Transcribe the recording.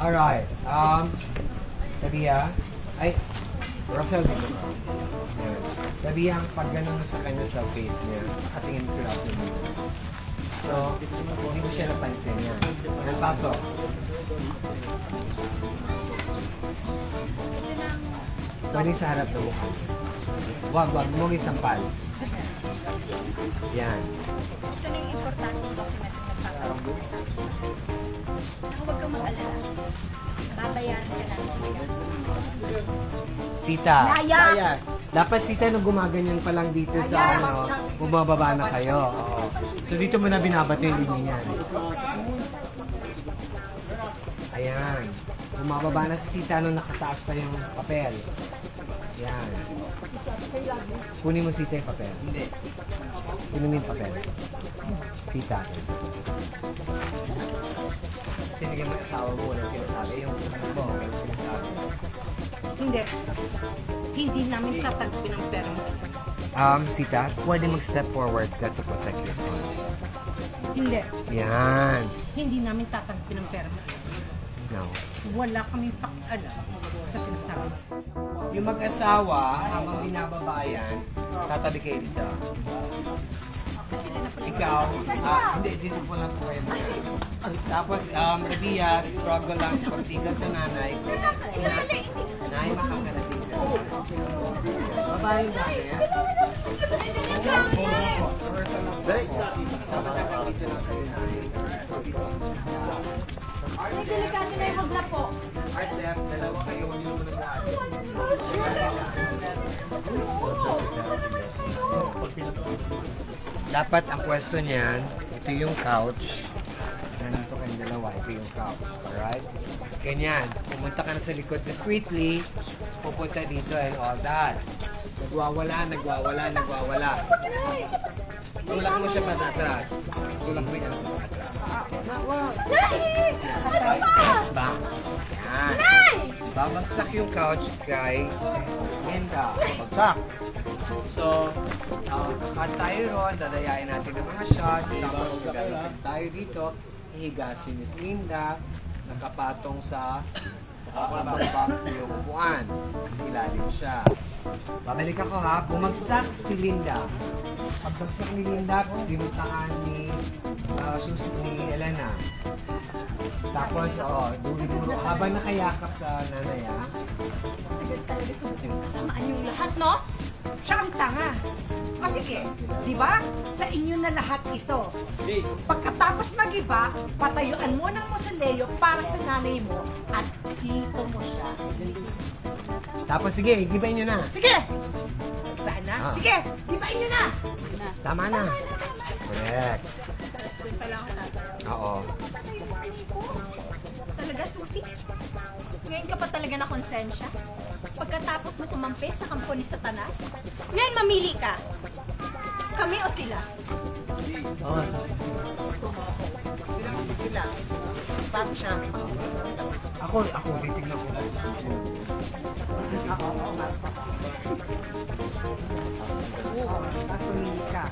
Alright. Tabia. Ay, Russell, dito ka. Yan. Tabia, pag ganun mo sa kanya sa face niya, nakatingin si Russell dito. So, hindi ko siya napansin yan. Nagpasok. Pwede sa harap ng mukha. Wag mo isampal. Yan. Ito na yung importante document na nagpapagawa sa akin. Huwag kang mag-alala. Babayaran ka namin Sita. Layas! Dapat Sita nung gumaganyan pa lang dito sa ano, bumababa na kayo. Oo. So dito mo na binabato yung linya niyan. Ayan. Bumababa na si Sita nung nakataas pa yung papel. Yan. Kunin mo Sita yung papel. Hindi. Kunin mo yung papel. Sita. Sinigyan mo yung asawa mo walang sinasabi. Yung mo walang sinasabi. Hindi. Hindi namin tatanggapin ang pera mo. Sita, pwede mag-step forward ka to protect your phone. Hindi. Yan. Hindi namin tatanggapin ang pera mo. No. Wala kaming pakialam sa sinasabi. Yung mag-asawa, habang binababayan, tatabi kayo dito. Ikaw, hindi, dito po lang po kayo. Tapos, Rabia, struggle lang sa pagtigas sa nanay. Nanay, makakarating ka. Babae ba kaya? Ay, delikado na yung wag na po. Art left, dalawa kayo, huwag niyo muna lahat. Dapat ang pwesto niyan, ito yung couch. Nandito kayong dalawa, ito yung couch. Alright? Ganyan. Pumunta ka na sa likod discreetly, pupunta dito and all that. Nagwawala. Tulak mo siya patratras. Tulak mo yan patratras. Nay! Ano ba? Ba? Yan. Nay! Babagsak yung couch kay Linda. Babagsak. So, cut tayo ron, dadayain natin ng mga shots, tapos gagawin tayo dito, hihiga si Miss Linda, nakapatong sa box yung upuan. Ilalim siya. Babalik ako ha, bumagsak si Linda. Pagbagsak ni Linda, binutaan ni Elena. Tapos, duro-duro, habang nakayakap sa nanay ha. Sagad talaga kasamaan yung lahat, no? Siya ang tanga. O sige, di ba? Sa inyo na lahat ito. Pagkatapos mag-iba, patayuan mo ng mausoleo para sa nanay mo at dito mo siya. Tapos sige, gibain nyo na. Sige! Ba na? Sige! Gibain nyo na! Tama na. Correct. Tapos doon pala ako tatay. Oo. Talaga, Susi? Ngayon ka pa talaga na konsensya? Pagkatapos mo kumampi sa kampo ni Satanas? Ngayon mamili ka! Kami o sila? Sila. Sipak siya. Ako, titignan ko. Tapos mamili ka.